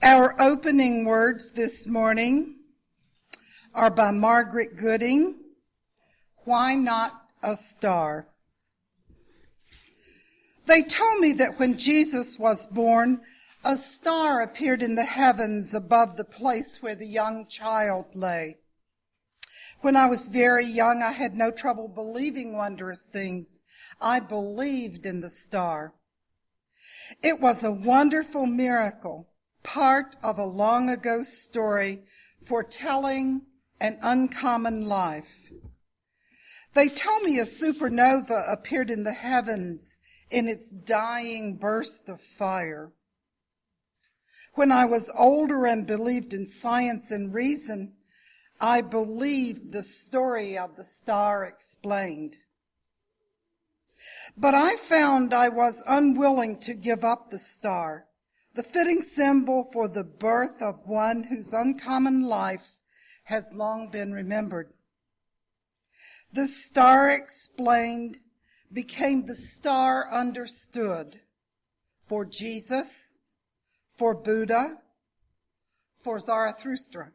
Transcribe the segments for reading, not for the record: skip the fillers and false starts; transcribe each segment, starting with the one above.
Our opening words this morning are by Margaret Gooding. Why not a star? They told me that when Jesus was born, a star appeared in the heavens above the place where the young child lay. When I was very young, I had no trouble believing wondrous things. I believed in the star. It was a wonderful miracle, part of a long ago story foretelling an uncommon life. They told me a supernova appeared in the heavens in its dying burst of fire. When I was older and believed in science and reason, I believed the story of the star explained. But I found I was unwilling to give up the star, the fitting symbol for the birth of one whose uncommon life has long been remembered. The star explained became the star understood for Jesus, for Buddha, for Zarathustra.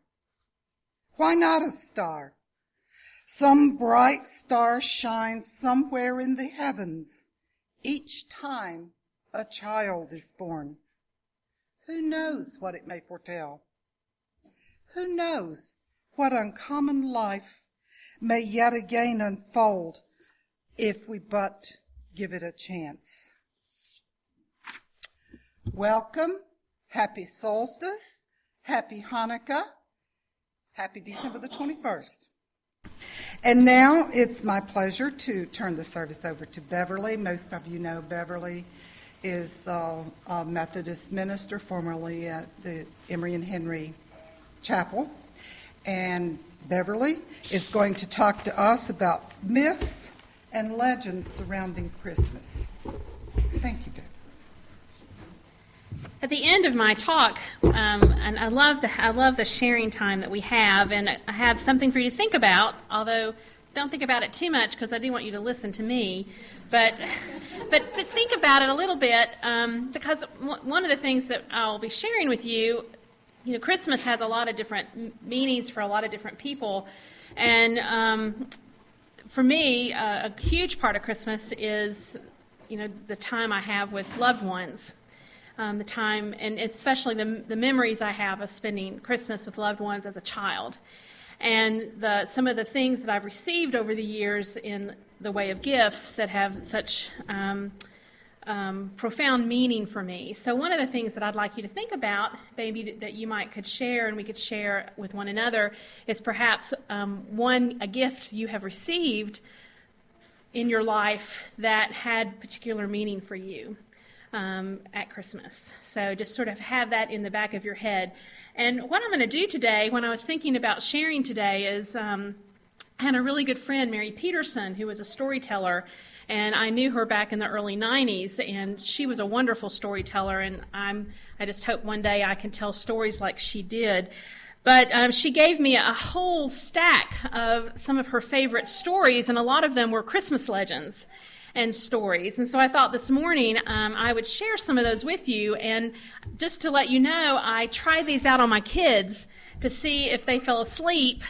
Why not a star? Some bright star shines somewhere in the heavens each time a child is born. Who knows what it may foretell? Who knows what uncommon life may yet again unfold if we but give it a chance? Welcome, happy solstice, happy Hanukkah, happy December the 21st. And now it's my pleasure to turn the service over to Beverly. Most of you know Beverly is a Methodist minister, formerly at the Emory and Henry Chapel. And Beverly is going to talk to us about myths and legends surrounding Christmas. Thank you, Beverly. At the end of my talk, and I love the sharing time that we have, and I have something for you to think about, although don't think about it too much because I do want you to listen to me, but think about it a little bit, because one of the things that I'll be sharing with you, Christmas has a lot of different meanings for a lot of different people, and for me, a huge part of Christmas is, the time I have with loved ones. The time, and especially the memories I have of spending Christmas with loved ones as a child. And some of the things that I've received over the years in the way of gifts that have such profound meaning for me. So one of the things that I'd like you to think about, maybe that you could share and we could share with one another, is perhaps a gift you have received in your life that had particular meaning for you. At Christmas. So just sort of have that in the back of your head. And what I'm going to do today, when I was thinking about sharing today, is I had a really good friend, Mary Peterson, who was a storyteller, and I knew her back in the early 90s, and she was a wonderful storyteller, and I just hope one day I can tell stories like she did. But she gave me a whole stack of some of her favorite stories, and a lot of them were Christmas legends and stories. And so I thought this morning I would share some of those with you. And just to let you know, I tried these out on my kids to see if they fell asleep,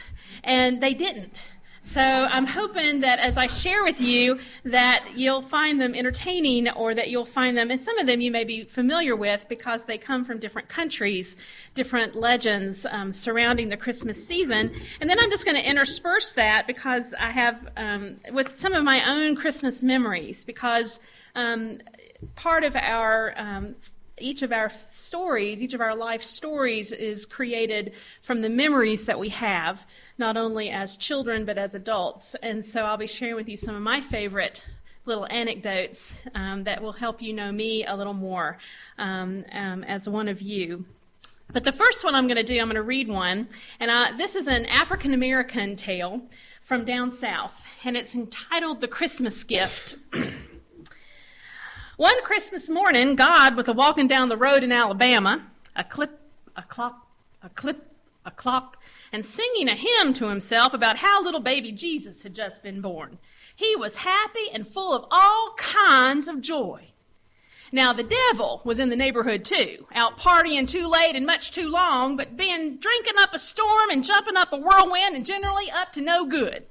and they didn't. So I'm hoping that as I share with you that you'll find them entertaining, or that you'll find them, and some of them you may be familiar with because they come from different countries, different legends surrounding the Christmas season. And then I'm just going to intersperse that because I have, with some of my own Christmas memories, because part of our each of our stories, each of our life stories is created from the memories that we have, not only as children but as adults. And so I'll be sharing with you some of my favorite little anecdotes that will help you know me a little more as one of you. But the first one I'm going to do, I'm going to read one, and this is an African-American tale from down south, and it's entitled The Christmas Gift. One Christmas morning, God was a-walking down the road in Alabama, a clip, a clop, a clip, a clop, and singing a hymn to himself about how little baby Jesus had just been born. He was happy and full of all kinds of joy. Now, the devil was in the neighborhood too, out partying too late and much too long, but drinking up a storm and jumping up a whirlwind and generally up to no good.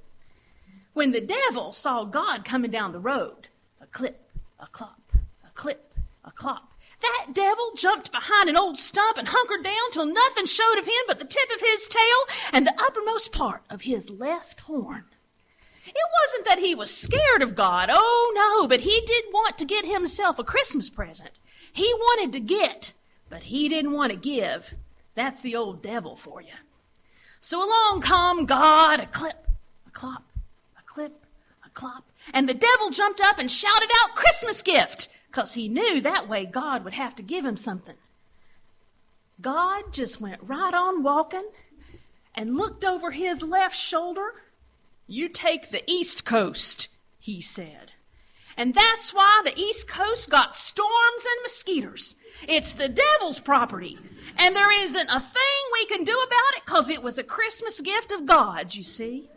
When the devil saw God coming down the road, a clip, a clop, a clip, a clop, that devil jumped behind an old stump and hunkered down till nothing showed of him but the tip of his tail and the uppermost part of his left horn. It wasn't that he was scared of God, oh no, but he did want to get himself a Christmas present. He wanted to get, but he didn't want to give. That's the old devil for you. So along come God, a clip, a clop, a clip, a clop, and the devil jumped up and shouted out, "Christmas gift!" because he knew that way God would have to give him something. God just went right on walking and looked over his left shoulder. "You take the East Coast," he said. And that's why the East Coast got storms and mosquitoes. It's the devil's property. And there isn't a thing we can do about it because it was a Christmas gift of God's, you see.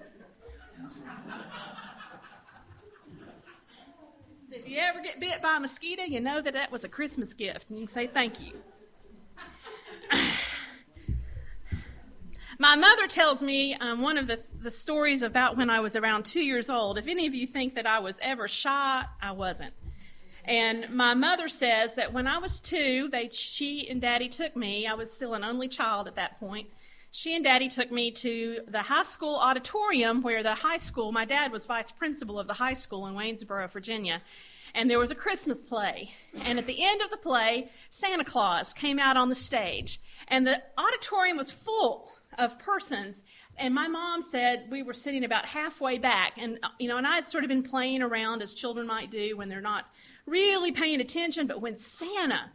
If you ever get bit by a mosquito, you know that was a Christmas gift, and you can say thank you. My mother tells me one of the stories about when I was around 2 years old. If any of you think that I was ever shy, I wasn't. And my mother says that when I was 2, she and Daddy took me. I was still an only child at that point. She and Daddy took me to the high school auditorium where the high school, my dad was vice principal of the high school in Waynesboro, Virginia. And there was a Christmas play. And at the end of the play, Santa Claus came out on the stage. And the auditorium was full of persons. And my mom said we were sitting about halfway back. And, and I had sort of been playing around as children might do when they're not really paying attention. But when Santa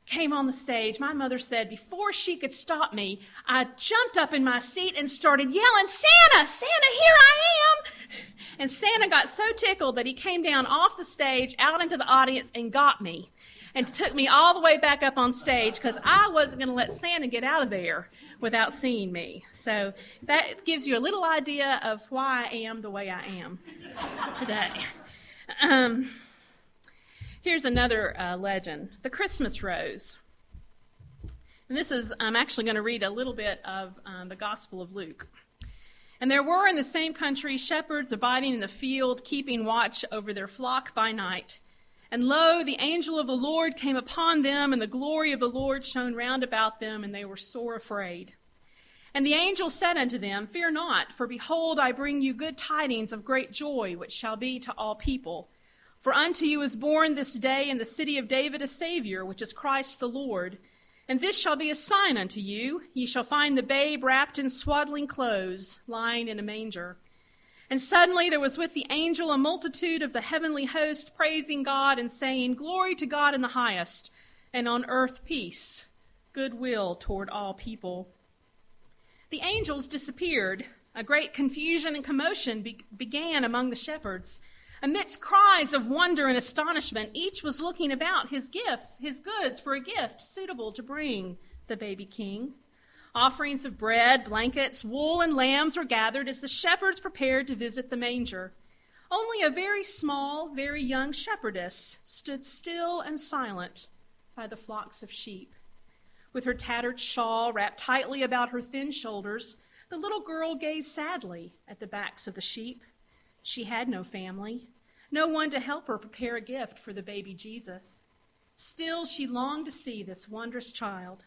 came on the stage, my mother said before she could stop me, I jumped up in my seat and started yelling, "Santa, Santa, here I am!" And Santa got so tickled that he came down off the stage out into the audience and got me and took me all the way back up on stage because I wasn't going to let Santa get out of there without seeing me. So that gives you a little idea of why I am the way I am today. Here's another legend, the Christmas rose. And this is, I'm actually going to read a little bit of the Gospel of Luke. "And there were in the same country shepherds abiding in the field, keeping watch over their flock by night. And lo, the angel of the Lord came upon them, and the glory of the Lord shone round about them, and they were sore afraid. And the angel said unto them, Fear not, for behold, I bring you good tidings of great joy, which shall be to all people. For unto you is born this day in the city of David a Savior, which is Christ the Lord. And this shall be a sign unto you. Ye shall find the babe wrapped in swaddling clothes, lying in a manger. And suddenly there was with the angel a multitude of the heavenly host, praising God and saying, Glory to God in the highest, and on earth peace, goodwill toward all people. The angels disappeared. A great confusion and commotion began among the shepherds. Amidst cries of wonder and astonishment, each was looking about his goods for a gift suitable to bring the baby king. Offerings of bread, blankets, wool, and lambs were gathered as the shepherds prepared to visit the manger. Only a very small, very young shepherdess stood still and silent by the flocks of sheep. With her tattered shawl wrapped tightly about her thin shoulders, the little girl gazed sadly at the backs of the sheep. She had no family, no one to help her prepare a gift for the baby Jesus. Still, she longed to see this wondrous child.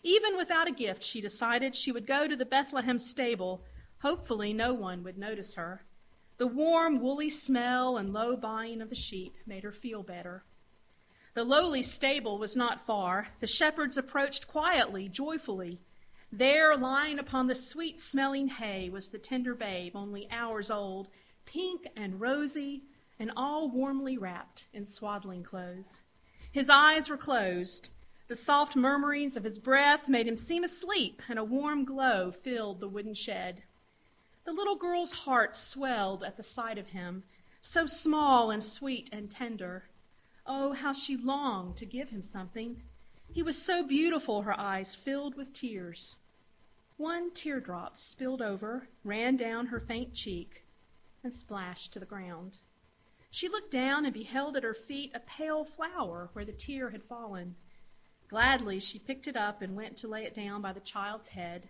Even without a gift, she decided she would go to the Bethlehem stable. Hopefully, no one would notice her. The warm, woolly smell and low baying of the sheep made her feel better. The lowly stable was not far. The shepherds approached quietly, joyfully. There, lying upon the sweet-smelling hay, was the tender babe, only hours old, pink and rosy, and all warmly wrapped in swaddling clothes. His eyes were closed. The soft murmurings of his breath made him seem asleep, and a warm glow filled the wooden shed. The little girl's heart swelled at the sight of him, so small and sweet and tender. Oh, how she longed to give him something. He was so beautiful, her eyes filled with tears. One teardrop spilled over, ran down her faint cheek, and splashed to the ground. She looked down and beheld at her feet a pale flower where the tear had fallen. Gladly she picked it up and went to lay it down by the child's head.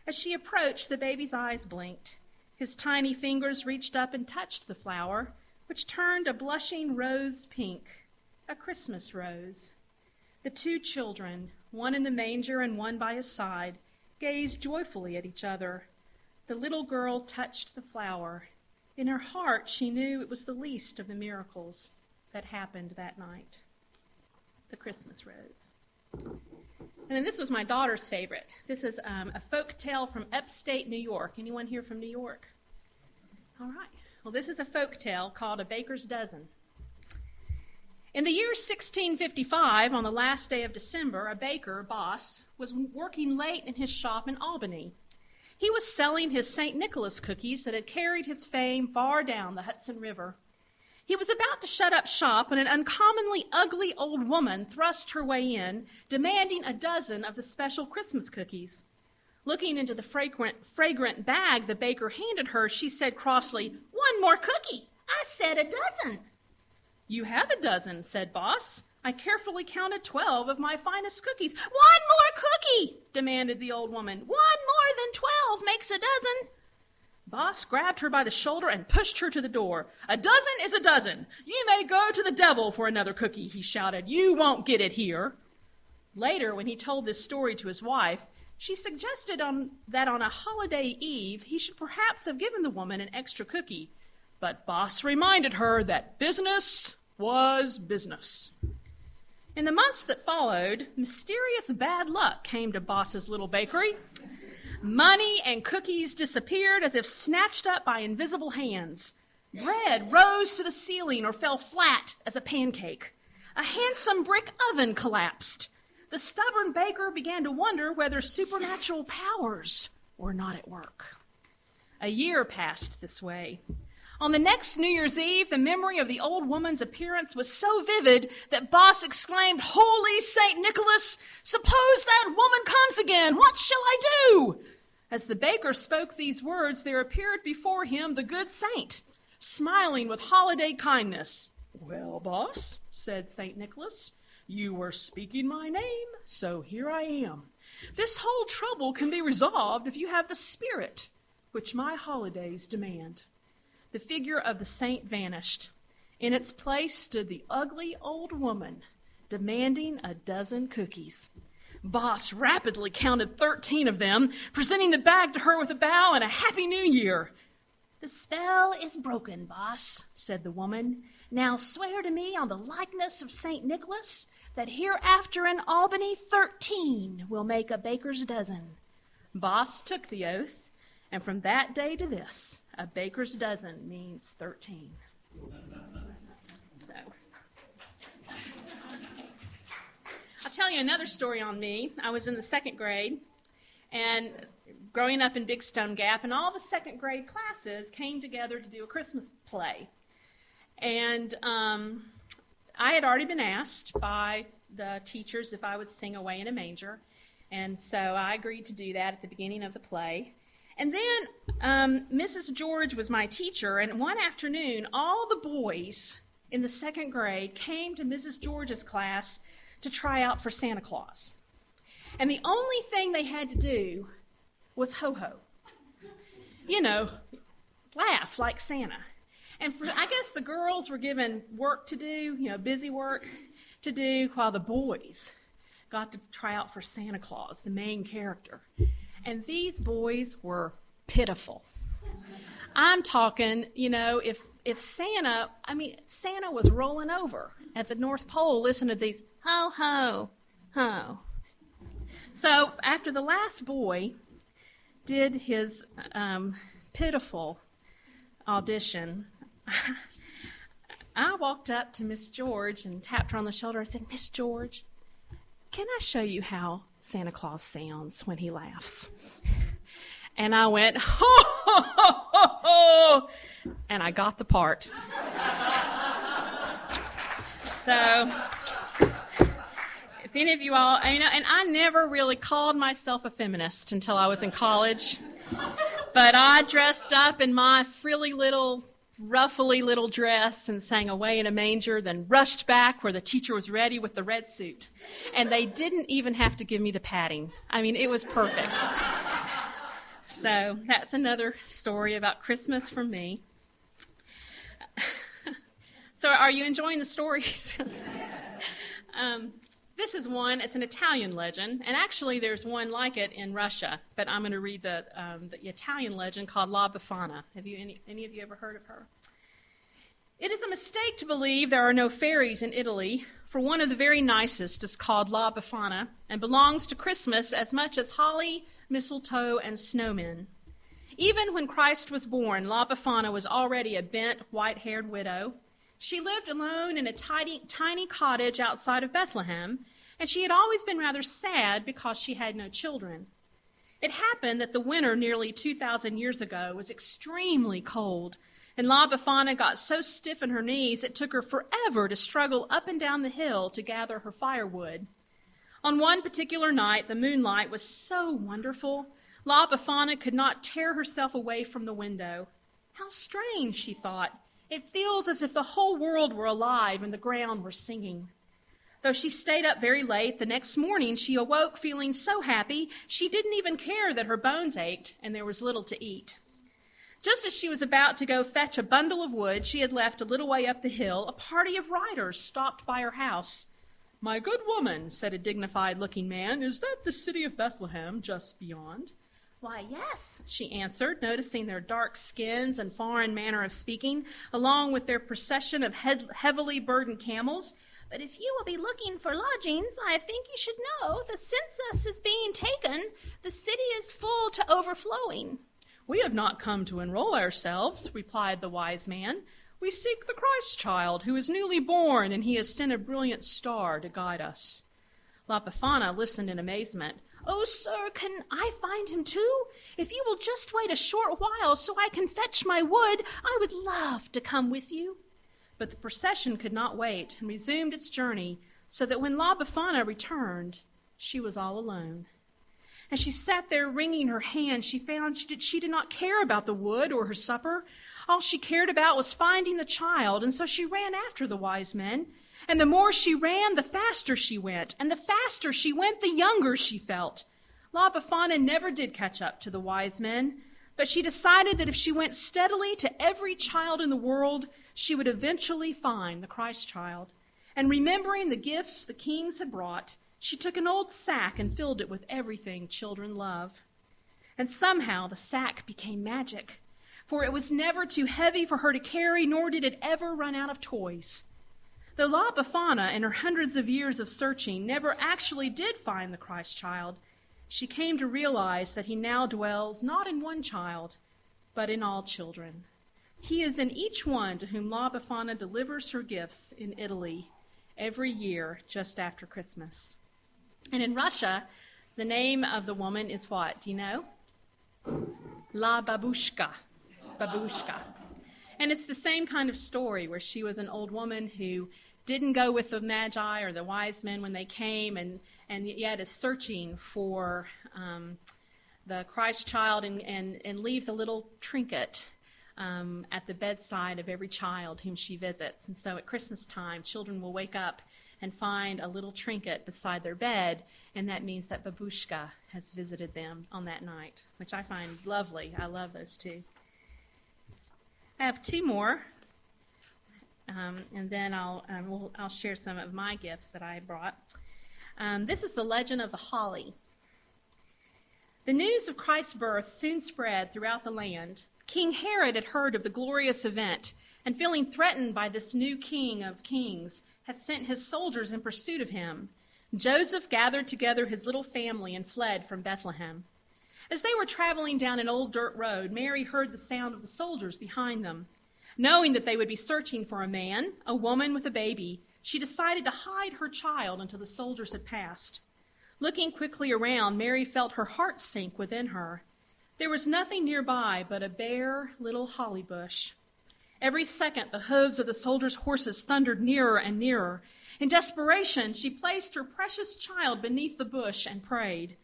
As she approached, the baby's eyes blinked. His tiny fingers reached up and touched the flower, which turned a blushing rose pink, a Christmas rose. The two children, one in the manger and one by his side, gazed joyfully at each other. The little girl touched the flower. In her heart, she knew it was the least of the miracles that happened that night. The Christmas rose. And then this was my daughter's favorite. This is a folk tale from upstate New York. Anyone here from New York? All right. Well, this is a folk tale called A Baker's Dozen. In the year 1655, on the last day of December, a baker, Boss, was working late in his shop in Albany. He was selling his St. Nicholas cookies that had carried his fame far down the Hudson River. He was about to shut up shop when an uncommonly ugly old woman thrust her way in, demanding a dozen of the special Christmas cookies. Looking into the fragrant bag the baker handed her, she said crossly, "One more cookie. I said a dozen." "You have a dozen," said Boss. "I carefully counted 12 of my finest cookies." "One more cookie," demanded the old woman. "One more than 12 makes a dozen." Boss grabbed her by the shoulder and pushed her to the door. "A dozen is a dozen. You may go to the devil for another cookie," he shouted. "You won't get it here." Later, when he told this story to his wife, she suggested that on a holiday eve, he should perhaps have given the woman an extra cookie. But Boss reminded her that business was business. In the months that followed, mysterious bad luck came to Boss's little bakery. Money and cookies disappeared as if snatched up by invisible hands. Bread rose to the ceiling or fell flat as a pancake. A handsome brick oven collapsed. The stubborn baker began to wonder whether supernatural powers were not at work. A year passed this way. On the next New Year's Eve, the memory of the old woman's appearance was so vivid that Boss exclaimed, "Holy St. Nicholas, suppose that woman comes again. What shall I do?" As the baker spoke these words, there appeared before him the good saint, smiling with holiday kindness. "Well, Boss," said St. Nicholas, "you were speaking my name, so here I am. This whole trouble can be resolved if you have the spirit which my holidays demand." The figure of the saint vanished. In its place stood the ugly old woman, demanding a dozen cookies. Boss rapidly counted 13 of them, presenting the bag to her with a bow and a Happy New Year. "The spell is broken, Boss," said the woman. "Now swear to me on the likeness of St. Nicholas that hereafter in Albany 13 will make a baker's dozen." Boss took the oath, and from that day to this, a baker's dozen means 13. So, I'll tell you another story on me. I was in the second grade, and growing up in Big Stone Gap, and all the second grade classes came together to do a Christmas play. And I had already been asked by the teachers if I would sing Away in a Manger, and so I agreed to do that at the beginning of the play. And then Mrs. George was my teacher, and one afternoon, all the boys in the second grade came to Mrs. George's class to try out for Santa Claus. And the only thing they had to do was ho-ho. You know, laugh like Santa. And I guess the girls were given work to do, busy work to do, while the boys got to try out for Santa Claus, the main character. And these boys were pitiful. I'm talking, if Santa was rolling over at the North Pole listening to these ho, ho, ho. So after the last boy did his pitiful audition, I walked up to Miss George and tapped her on the shoulder. I said, "Miss George, can I show you how Santa Claus sounds when he laughs?" And I went, "Ho, ho, ho, ho, ho," and I got the part. So, if any of you all, and I never really called myself a feminist until I was in college, but I dressed up in my frilly little ruffly little dress and sang Away in a Manger, then rushed back where the teacher was ready with the red suit. And they didn't even have to give me the padding. I mean, it was perfect. So that's another story about Christmas from me. So are you enjoying the stories? This is one, it's an Italian legend, and actually there's one like it in Russia, but I'm going to read the Italian legend called La Befana. Have you any of you ever heard of her? It is a mistake to believe there are no fairies in Italy, for one of the very nicest is called La Befana and belongs to Christmas as much as holly, mistletoe, and snowmen. Even when Christ was born, La Befana was already a bent, white-haired widow. She lived alone in a tiny cottage outside of Bethlehem, and she had always been rather sad because she had no children. It happened that the winter nearly 2,000 years ago was extremely cold, and La Befana got so stiff in her knees it took her forever to struggle up and down the hill to gather her firewood. On one particular night, the moonlight was so wonderful, La Befana could not tear herself away from the window. How strange, she thought. It feels as if the whole world were alive and the ground were singing. Though she stayed up very late, the next morning she awoke feeling so happy she didn't even care that her bones ached and there was little to eat. Just as she was about to go fetch a bundle of wood she had left a little way up the hill, a party of riders stopped by her house. "My good woman," said a dignified-looking man, "is that the city of Bethlehem just beyond?" "Why, yes," she answered, noticing their dark skins and foreign manner of speaking, along with their procession of heavily burdened camels. "But if you will be looking for lodgings, I think you should know the census is being taken. The city is full to overflowing." "We have not come to enroll ourselves," replied the wise man. "We seek the Christ child, who is newly born, and he has sent a brilliant star to guide us." La Befana listened in amazement. "Oh, sir, can I find him too? If you will just wait a short while so I can fetch my wood, I would love to come with you." But the procession could not wait and resumed its journey, so that when La Befana returned, she was all alone. As she sat there wringing her hands, she found she did not care about the wood or her supper. All she cared about was finding the child, and so she ran after the wise men. And the more she ran, the faster she went. And the faster she went, the younger she felt. La Befana never did catch up to the wise men, but she decided that if she went steadily to every child in the world, she would eventually find the Christ child. And remembering the gifts the kings had brought, she took an old sack and filled it with everything children love. And somehow the sack became magic, for it was never too heavy for her to carry, nor did it ever run out of toys. Though La Befana, in her hundreds of years of searching, never actually did find the Christ child, she came to realize that he now dwells not in one child, but in all children. He is in each one to whom La Befana delivers her gifts in Italy every year just after Christmas. And in Russia, the name of the woman is what? Do you know? La Babushka. It's Babushka. And it's the same kind of story where she was an old woman who didn't go with the Magi or the wise men when they came and yet is searching for the Christ child and leaves a little trinket at the bedside of every child whom she visits. And so at Christmas time, children will wake up and find a little trinket beside their bed, and that means that Babushka has visited them on that night, which I find lovely. I love those two. I have two more, and then I'll share some of my gifts that I brought. This is the legend of the holly. The news of Christ's birth soon spread throughout the land. King Herod had heard of the glorious event, and feeling threatened by this new king of kings, had sent his soldiers in pursuit of him. Joseph gathered together his little family and fled from Bethlehem. As they were traveling down an old dirt road, Mary heard the sound of the soldiers behind them. Knowing that they would be searching for a man, a woman with a baby, she decided to hide her child until the soldiers had passed. Looking quickly around, Mary felt her heart sink within her. There was nothing nearby but a bare little holly bush. Every second, the hooves of the soldiers' horses thundered nearer and nearer. In desperation, she placed her precious child beneath the bush and prayed.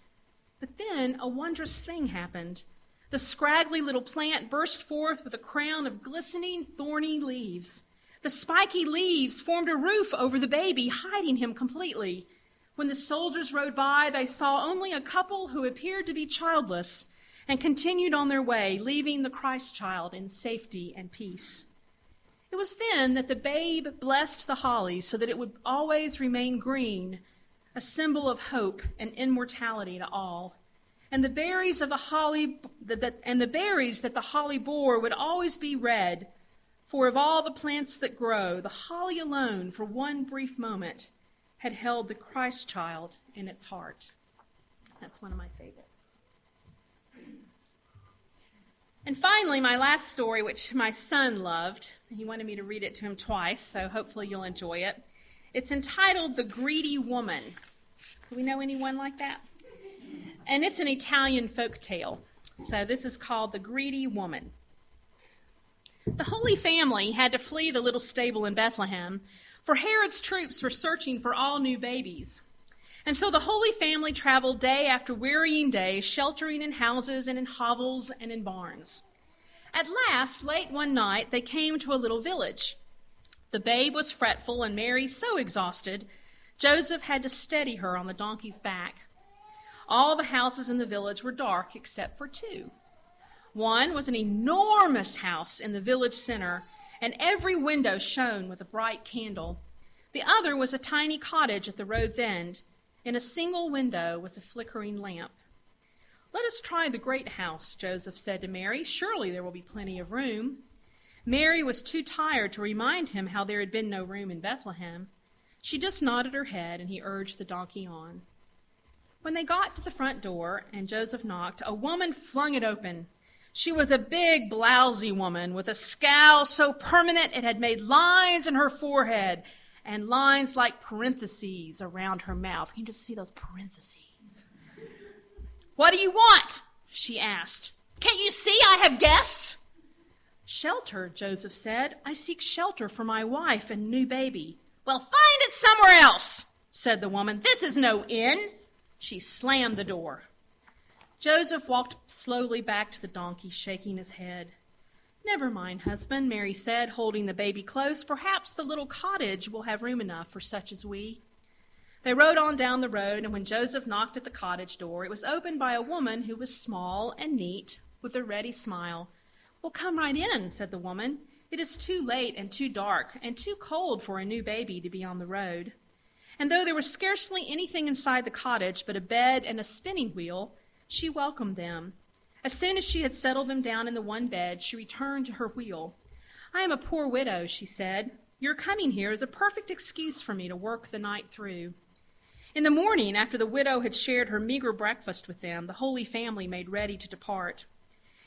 But then a wondrous thing happened. The scraggly little plant burst forth with a crown of glistening, thorny leaves. The spiky leaves formed a roof over the baby, hiding him completely. When the soldiers rode by, they saw only a couple who appeared to be childless and continued on their way, leaving the Christ child in safety and peace. It was then that the babe blessed the holly so that it would always remain green, a symbol of hope and immortality to all. And the berries of the holly, the berries that the holly bore would always be red. For of all the plants that grow, the holly alone, for one brief moment, had held the Christ child in its heart. That's one of my favorites. And finally, my last story, which my son loved. He wanted me to read it to him twice, so hopefully you'll enjoy it. It's entitled The Greedy Woman. Do we know anyone like that? And it's an Italian folk tale. So this is called The Greedy Woman. The Holy Family had to flee the little stable in Bethlehem, for Herod's troops were searching for all new babies. And so the Holy Family traveled day after wearying day, sheltering in houses and in hovels and in barns. At last, late one night, they came to a little village. The babe was fretful and Mary so exhausted, Joseph had to steady her on the donkey's back. All the houses in the village were dark except for two. One was an enormous house in the village center, and every window shone with a bright candle. The other was a tiny cottage at the road's end. In a single window was a flickering lamp. "Let us try the great house," Joseph said to Mary. "Surely there will be plenty of room." Mary was too tired to remind him how there had been no room in Bethlehem. She just nodded her head, and he urged the donkey on. When they got to the front door and Joseph knocked, a woman flung it open. She was a big, blousy woman with a scowl so permanent it had made lines in her forehead and lines like parentheses around her mouth. Can you just see those parentheses? "What do you want?" she asked. "Can't you see I have guests?" "Shelter," Joseph said. "I seek shelter for my wife and new baby." "Well, find it somewhere else," said the woman. "This is no inn." She slammed the door. Joseph walked slowly back to the donkey, shaking his head. "Never mind, husband," Mary said, holding the baby close. "Perhaps the little cottage will have room enough for such as we." They rode on down the road, and when Joseph knocked at the cottage door, it was opened by a woman who was small and neat, with a ready smile. "Well, come right in," said the woman. "It is too late and too dark and too cold for a new baby to be on the road." And though there was scarcely anything inside the cottage but a bed and a spinning wheel, she welcomed them. As soon as she had settled them down in the one bed, she returned to her wheel. "I am a poor widow," she said. "Your coming here is a perfect excuse for me to work the night through." In the morning, after the widow had shared her meager breakfast with them, the Holy Family made ready to depart.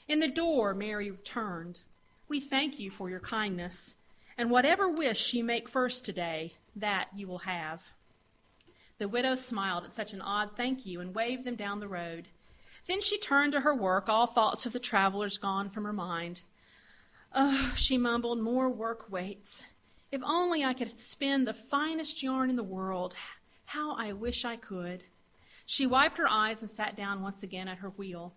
In the door, Mary turned. "We thank you for your kindness, and whatever wish you make first today, that you will have." The widow smiled at such an odd thank you and waved them down the road. Then she turned to her work, all thoughts of the travelers gone from her mind. "Oh," she mumbled, "more work waits. If only I could spin the finest yarn in the world. How I wish I could." She wiped her eyes and sat down once again at her wheel.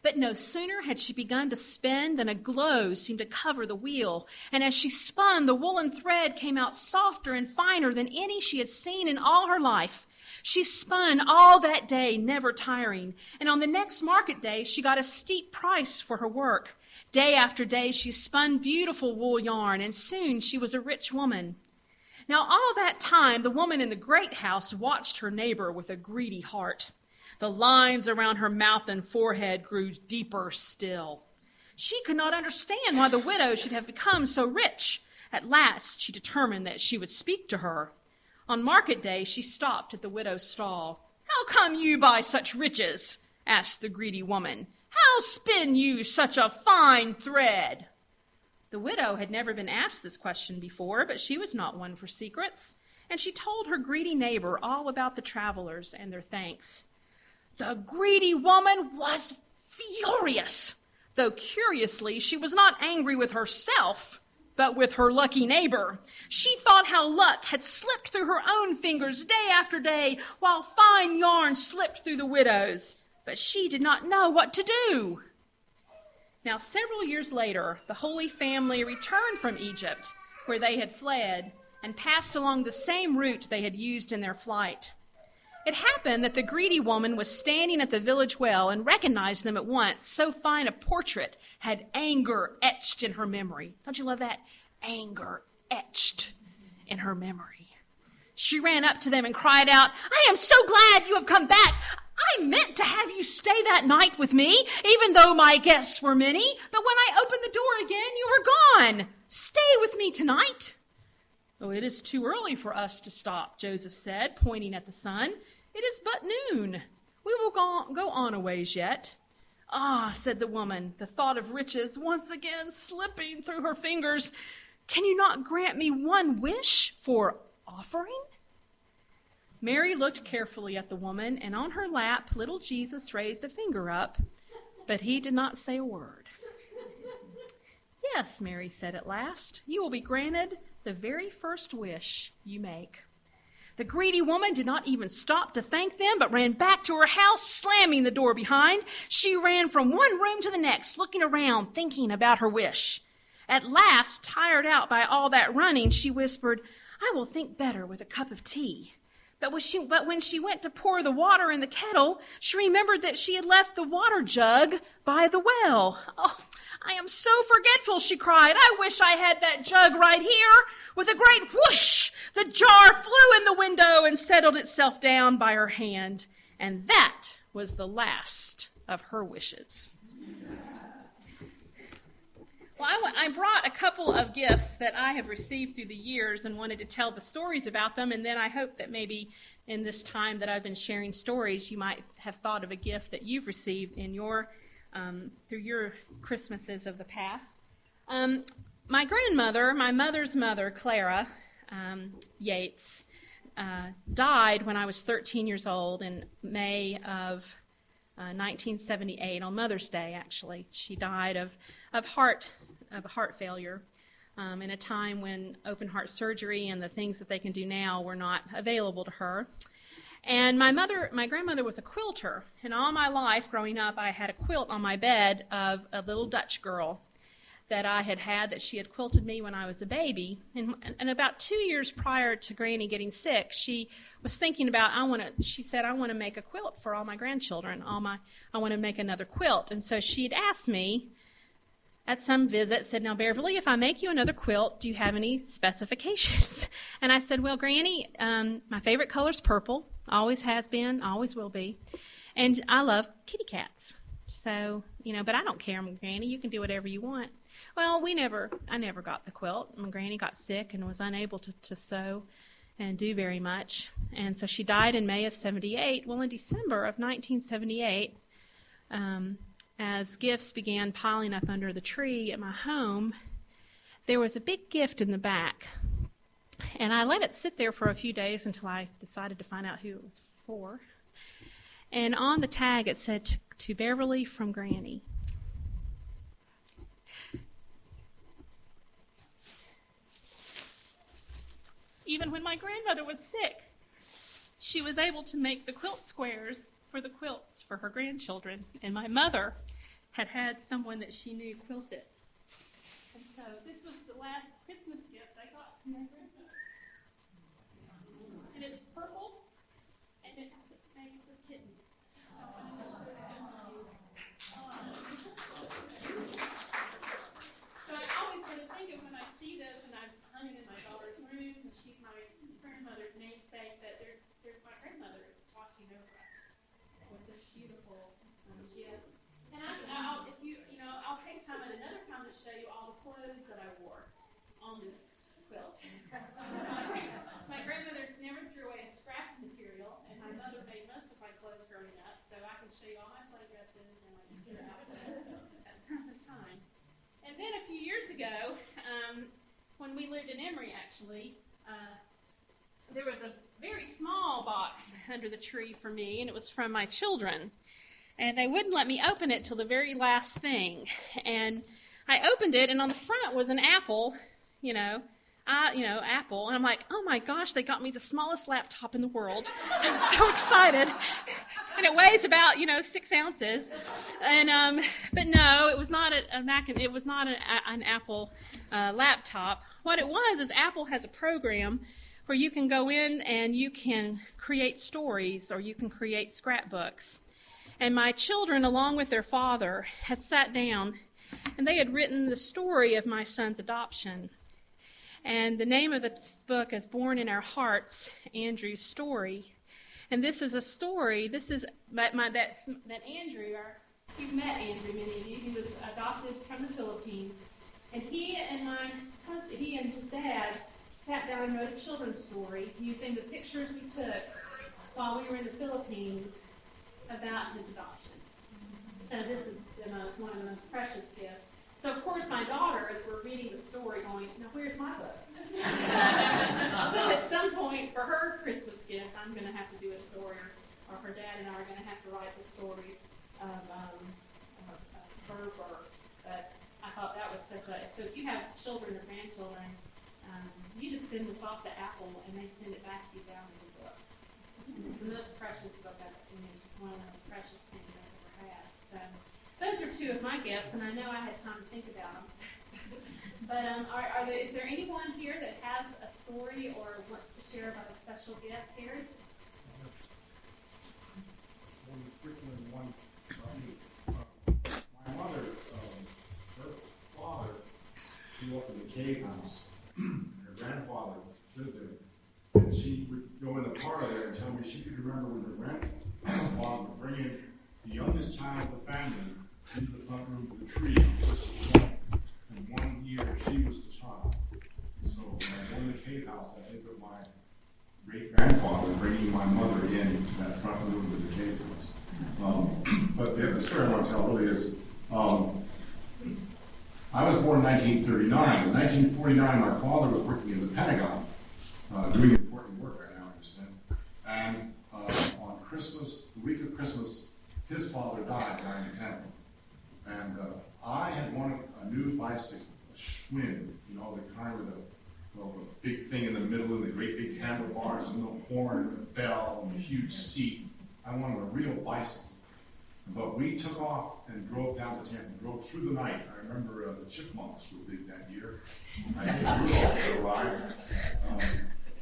But no sooner had she begun to spin than a glow seemed to cover the wheel, and as she spun, the woolen thread came out softer and finer than any she had seen in all her life. She spun all that day, never tiring, and on the next market day she got a steep price for her work. Day after day she spun beautiful wool yarn, and soon she was a rich woman. Now all that time the woman in the great house watched her neighbor with a greedy heart. The lines around her mouth and forehead grew deeper still. She could not understand why the widow should have become so rich. At last she determined that she would speak to her. On market day she stopped at the widow's stall. "How come you by such riches?" asked the greedy woman. "How spin you such a fine thread?" The widow had never been asked this question before, but she was not one for secrets, and she told her greedy neighbor all about the travelers and their thanks. The greedy woman was furious, though curiously she was not angry with herself, but with her lucky neighbor. She thought how luck had slipped through her own fingers day after day, while fine yarn slipped through the widow's, but she did not know what to do. Now, several years later, the Holy Family returned from Egypt, where they had fled, and passed along the same route they had used in their flight. It happened that the greedy woman was standing at the village well and recognized them at once. So fine a portrait had anger etched in her memory. Don't you love that? Anger etched in her memory. She ran up to them and cried out, "I am so glad you have come back. I meant to have you stay that night with me, even though my guests were many. But when I opened the door again, you were gone. Stay with me tonight." "Oh, it is too early for us to stop," Joseph said, pointing at the sun. "It is but noon. We will go on a ways yet." "Ah," said the woman, the thought of riches once again slipping through her fingers. "Can you not grant me one wish for offering?" Mary looked carefully at the woman, and on her lap little Jesus raised a finger up, but he did not say a word. "Yes," Mary said at last, "you will be granted the very first wish you make." The greedy woman did not even stop to thank them, but ran back to her house, slamming the door behind. She ran from one room to the next, looking around, thinking about her wish. At last, tired out by all that running, she whispered, "I will think better with a cup of tea." But when she went to pour the water in the kettle, she remembered that she had left the water jug by the well. "Oh, I am so forgetful," she cried. "I wish I had that jug right here." With a great whoosh, the jar flew in the window and settled itself down by her hand. And that was the last of her wishes. Well, I brought a couple of gifts that I have received through the years and wanted to tell the stories about them, and then I hope that maybe in this time that I've been sharing stories, you might have thought of a gift that you've received in your through your Christmases of the past. My grandmother, my mother's mother, Clara Yates, died when I was 13 years old in May of 1978, on Mother's Day, actually. She died of heart failure in a time when open heart surgery and the things that they can do now were not available to her. And my grandmother was a quilter, and all my life growing up, I had a quilt on my bed of a little Dutch girl that I had that she had quilted me when I was a baby. And about 2 years prior to Granny getting sick, she was thinking about, she said, "I want to make a quilt for all my grandchildren. I want to make another quilt." And so she'd asked me at some visit, said, "Now, Beverly, if I make you another quilt, do you have any specifications?" And I said, "Well, Granny, my favorite color's purple, always has been, always will be. And I love kitty cats. So, but I don't care, Granny, you can do whatever you want." Well, I never got the quilt. My Granny got sick and was unable to sew and do very much. And so she died in May of 78. Well, in December of 1978, as gifts began piling up under the tree at my home, there was a big gift in the back. And I let it sit there for a few days until I decided to find out who it was for. And on the tag it said, "To Beverly from Granny." Even when my grandmother was sick, she was able to make the quilt squares for the quilts for her grandchildren. And my mother had someone that she knew quilt it. And so this was the last Christmas gift I got from my grandmother. And it's purple, and it's made for kittens. So I always sort of think of when I see this, and I've hung it in my daughter's room, and she's my grandmother's namesake, that there's my grandmother is watching over us with this beautiful gift. And I'll take time at another time to show you all the clothes that I wore on this quilt. My grandmother never threw away a scrap of material, and my mother made most of my clothes growing up, so I can show you all my play dresses and my Easter outfit at some time. And then a few years ago, when we lived in Emory, actually, there was a very small box under the tree for me, and it was from my children. And they wouldn't let me open it till the very last thing. And I opened it, and on the front was an apple, apple. And I'm like, oh my gosh, they got me the smallest laptop in the world. I'm so excited. and it weighs about 6 ounces. And but no, it was not a Mac. It was not an Apple laptop. What it was is Apple has a program where you can go in and you can create stories or you can create scrapbooks. And my children, along with their father, had sat down and they had written the story of my son's adoption. And the name of the book is Born in Our Hearts, Andrew's Story. And this is a story, this is that Andrew, you've met Andrew, many of you. He was adopted from the Philippines. And he and his dad sat down and wrote a children's story using the pictures we took while we were in the Philippines about his adoption. So this is one of the most precious gifts. So, of course, my daughter, as we're reading the story, going, now where's my book? So at some point, for her Christmas gift, I'm going to have to do a story, or her dad and I are going to have to write the story of her birth. But I thought that was so if you have children or grandchildren, you just send this off to Apple, and they send it back to you down as a book. And it's the most precious book it's one of the most precious things I've ever had. So those are two of my gifts, and I know I had time to think about them. But is there anyone here that has a story or wants to share about a special gift? Harry? My mother, her father grew up in the cave house. Her grandfather lived there. And she would go in the parlor there and tell me she could remember when her grandfather would bring in the youngest child of the family into the front room of the tree. And 1 year she was the child. So when I go in the cave house, I think of my great-grandfather bringing my mother in to that front room of the cave house. But the story I want to tell really is, I was born in 1939. In 1949, my father was working in the Pentagon, doing important work right now, I understand. And on Christmas, the week of Christmas, his father died during the Tampa. And I had wanted a new bicycle, a Schwinn, the kind with a big thing in the middle and the great big handlebars and the horn and the bell and the huge seat. I wanted a real bicycle. But we took off and drove down to Tampa, drove through the night. I remember the chipmunks were big that year. I think Rudolph would arrive.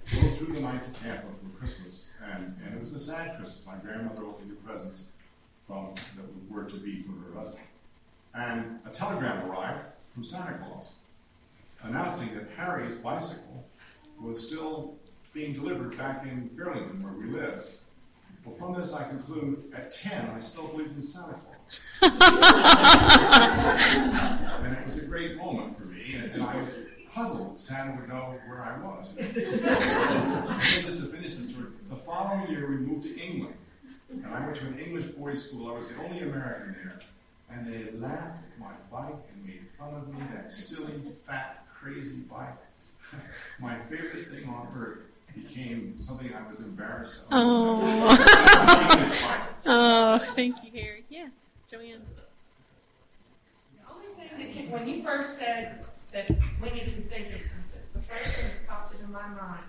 Drove through the night to Tampa for Christmas, and it was a sad Christmas. My grandmother opened the presents that were to be for her husband. And a telegram arrived from Santa Claus announcing that Harry's bicycle was still being delivered back in Burlington, where we lived. Well, from this I conclude, at 10, I still believed in Santa Claus. And it was a great moment for me, and I was puzzled that Santa would know where I was. And just to finish the story, the following year we moved to England, and I went to an English boys' school. I was the only American there, and they laughed at my bike and made fun of me, that silly, fat, crazy bike. My favorite thing on earth became something I was embarrassed of. Oh, thank you, Harry. Yes, Joanne. The only thing that when you first said that we needed to think of something, the first thing that popped into my mind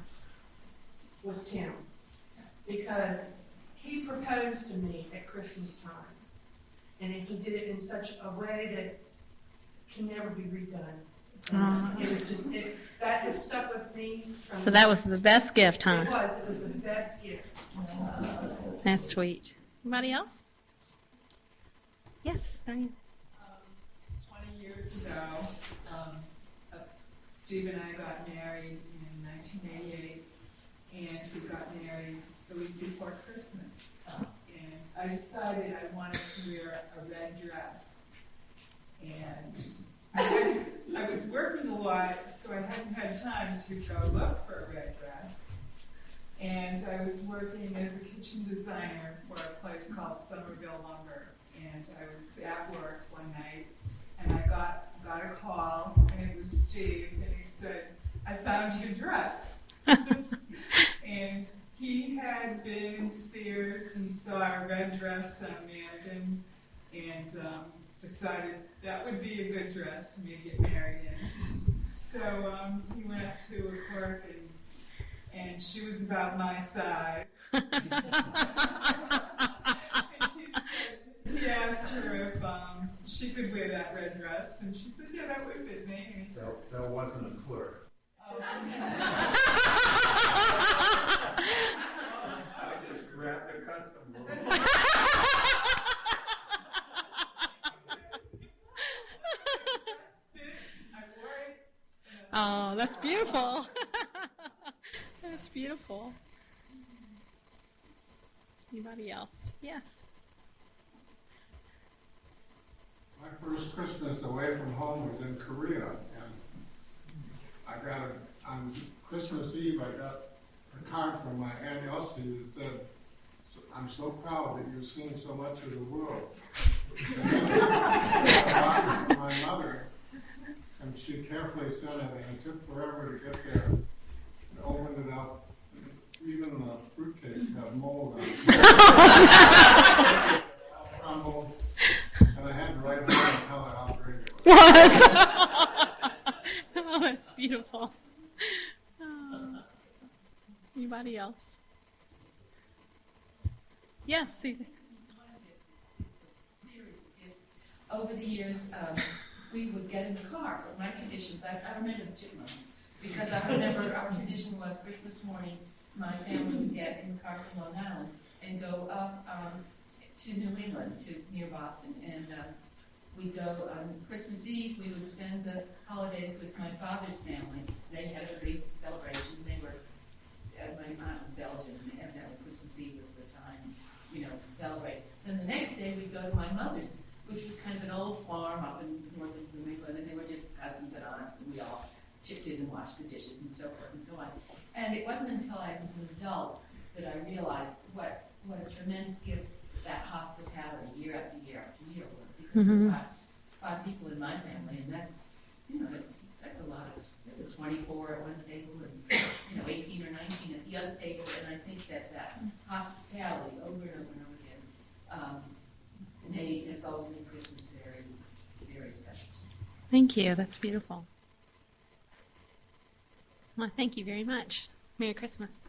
was Tim, because he proposed to me at Christmas time, and he did it in such a way that can never be redone. It was just that has stuck with me. So that was the best gift, huh? It was the best gift. That's sweet. Anybody else? Yes, Diane. 20 years ago, Steve and I got married in 1988, and we got married the week before Christmas. And I decided I wanted to wear a red dress. And I was working a lot, so I hadn't had time to go look for a red dress. And I was working as a kitchen designer for a place called Somerville Lumber. And I was at work one night, and I got a call, and it was Steve, and he said, "I found your dress." And he had been in Sears and saw a red dress on Mannequin, and decided that would be a good dress for me to get married in. So he went up to her work, and she was about my size. could wear that red dress. And she said, yeah, that would fit me. And he said, That wasn't a clerk. oh. I just grabbed a custom one. I wore it. Oh, that's beautiful. That's beautiful. Anybody else? Yes. My first Christmas away from home was in Korea, and on Christmas Eve, I got a card from my Aunt Elsie that said, "I'm so proud that you've seen so much of the world." And my mother, and she carefully sent it, and it took forever to get there. I opened it up, even the fruitcake had mold on it. It all crumbled, and I had to write down and tell her how great it was. Oh, that's beautiful. Oh. Anybody else? Yes, Susan. Over the years, we would get in the car. But my traditions, I remember the chipmunks, because I remember our tradition was Christmas morning, my family would get in the car from Long Island and go up to New England, near Boston. And we'd go on Christmas Eve. We would spend the holidays with my father's family. They had a big celebration. They were, my aunt was Belgian, and evidently Christmas Eve was the time, to celebrate. Then the next day we'd go to my mother's, which was kind of an old farm up in northern New England, and they were just cousins and aunts, and we all chipped in and washed the dishes and so forth and so on. And it wasn't until I was an adult that I realized what a tremendous gift that hospitality year after year after year was. Because there were five people in my family, and that's a lot of, there were 24 at one table and 18 or 19 at the other table, and I think that hospitality over and over and over again has always made Christmas very, very special. Thank you. That's beautiful. Well, thank you very much. Merry Christmas.